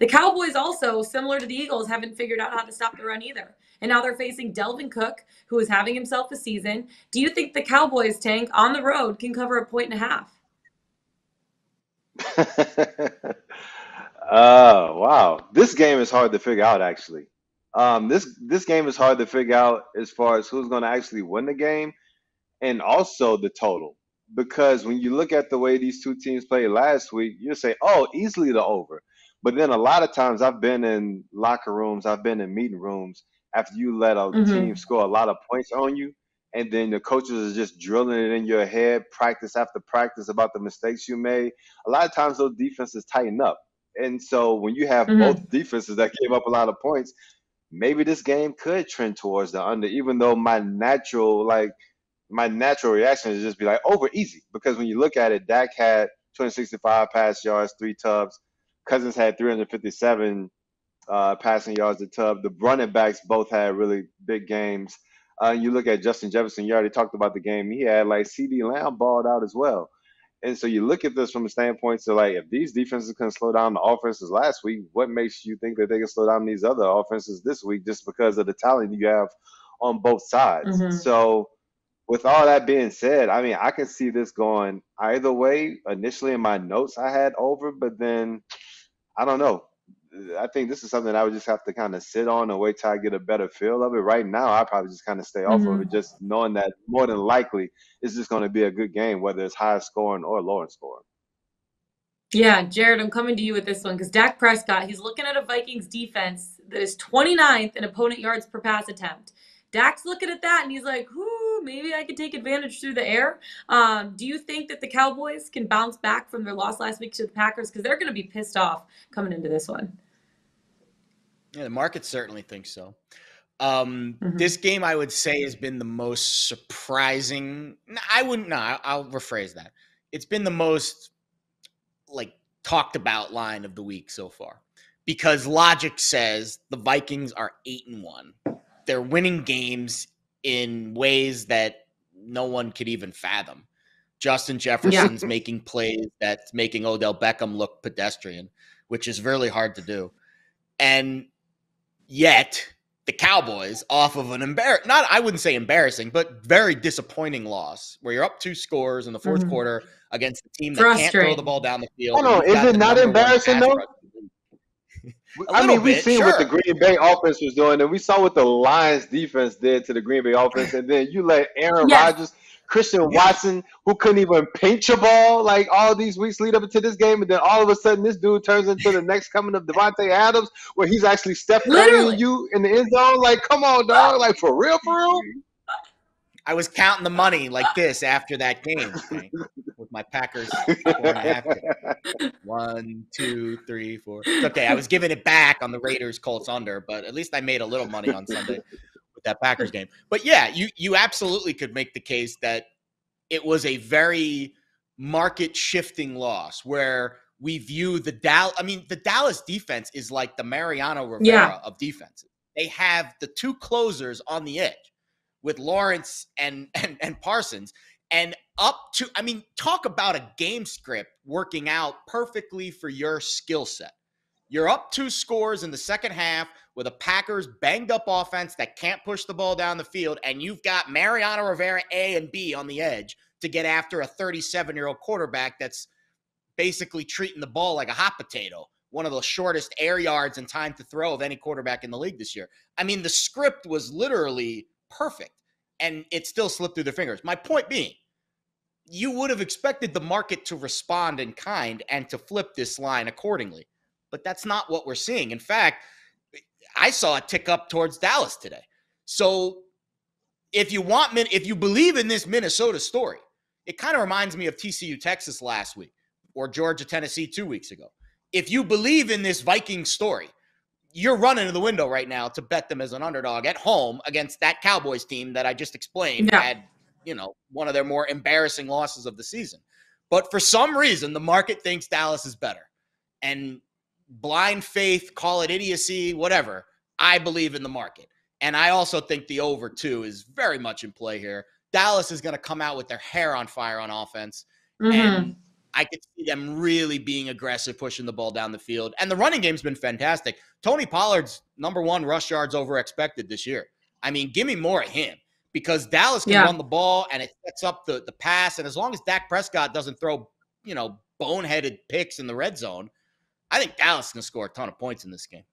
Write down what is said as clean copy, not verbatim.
The Cowboys also, similar to the Eagles, haven't figured out how to stop the run either. And now they're facing Delvin Cook, who is having himself a season. Do you think the Cowboys, Tank, on the road can cover 1.5 Oh, wow. This game is hard to figure out, actually. This game is hard to figure out as far as who's going to actually win the game and also the total. Because when you look at the way these two teams played last week, you say, oh, easily the over. But then a lot of times I've been in locker rooms, I've been in meeting rooms after you let a team Mm-hmm. score a lot of points on you, and then the coaches are just drilling it in your head, practice after practice about the mistakes you made. A lot of times those defenses tighten up. And so when you have Mm-hmm. both defenses that gave up a lot of points, maybe this game could trend towards the under, even though my natural reaction is just be like over easy because when you look at it, Dak had 265 pass yards, 3 tubs. Cousins had 357 passing yards to tub. The running backs both had really big games. You look at Justin Jefferson. You already talked about the game. He had like CD Lamb balled out as well. And so you look at this from a standpoint to like if these defenses can slow down the offenses last week, what makes you think that they can slow down these other offenses this week just because of the talent you have on both sides? Mm-hmm. So with all that being said, I mean, I can see this going either way. Initially in my notes, I had over, but then I don't know. I think this is something I would just have to kind of sit on and wait till I get a better feel of it. Right now, I probably just kind of stay off of it, Mm-hmm. just knowing that more than likely it's just going to be a good game, whether it's high scoring or lower scoring. Yeah, Jared, I'm coming to you with this one because Dak Prescott, he's looking at a Vikings defense that is 29th in opponent yards per pass attempt. Dak's looking at that and he's like, "Whoo, maybe I could take advantage through the air." Do you think that the Cowboys can bounce back from their loss last week to the Packers? Because they're going to be pissed off coming into this one. Yeah, the market certainly thinks so. Mm-hmm. This game, I would say, has been the most surprising. No, I wouldn't. No, I'll rephrase that. It's been the most like talked about line of the week so far because logic says the Vikings are 8-1. They're winning games in ways that no one could even fathom. Justin Yeah. Jefferson's making plays that's making Odell Beckham look pedestrian, which is really hard to do. And yet, the Cowboys, off of an not I wouldn't say embarrassing, but very disappointing loss, where you're up 2 scores in the fourth Mm-hmm. quarter against a team that can't throw the Frustrating. ball down the field, Hold and on, you've is got it the not number one embarrassing pass though? rush in the league. A I little mean, we've bit, seen what the sure. Green Bay offense was doing, and we saw what the Lions defense did to the Green Bay offense, and then you let Aaron Yes. Rodgers, Christian Yeah. Watson, who couldn't even pinch a ball like all these weeks lead up into this game, and then all of a sudden this dude turns into the next coming of Devontae Adams, where he's actually Steph Currying Literally. you in the end zone. Like, come on, dog! Like for real, for real. I was counting the money like this after that game, Tank, with my Packers 4.5 ticket. 1, 2, 3, 4. It's okay. I was giving it back on the Raiders Colts under, but at least I made a little money on Sunday with that Packers game. But yeah, you absolutely could make the case that it was a very market shifting loss where we view the Dallas. I mean, the Dallas defense is like the Mariano Yeah. Rivera of defenses. They have the two closers on the edge with Lawrence and Parsons. And up to, I mean, talk about a game script working out perfectly for your skill set. You're up 2 scores in the second half with a Packers banged up offense that can't push the ball down the field, and you've got Mariano Rivera A and B on the edge to get after a 37-year-old quarterback that's basically treating the ball like a hot potato, one of the shortest air yards and time to throw of any quarterback in the league this year. I mean, the script was literally perfect, and it still slipped through their fingers. My point being, you would have expected the market to respond in kind and to flip this line accordingly. But that's not what we're seeing. In fact, I saw it tick up towards Dallas today. So if you believe in this Minnesota story, it kind of reminds me of TCU Texas last week or Georgia Tennessee 2 weeks ago. If you believe in this Viking story, you're running to the window right now to bet them as an underdog at home against that Cowboys team that I just explained Yeah. had, one of their more embarrassing losses of the season. But for some reason, the market thinks Dallas is better. And blind faith, call it idiocy, whatever, I believe in the market. And I also think the over, too, is very much in play here. Dallas is going to come out with their hair on fire on offense. Mm-hmm. And I could see them really being aggressive, pushing the ball down the field. And the running game's been fantastic. Tony Pollard's #1 rush yards over expected this year. I mean, give me more of him because Dallas can run the ball and it sets up the pass. And as long as Dak Prescott doesn't throw, boneheaded picks in the red zone, I think Dallas can score a ton of points in this game.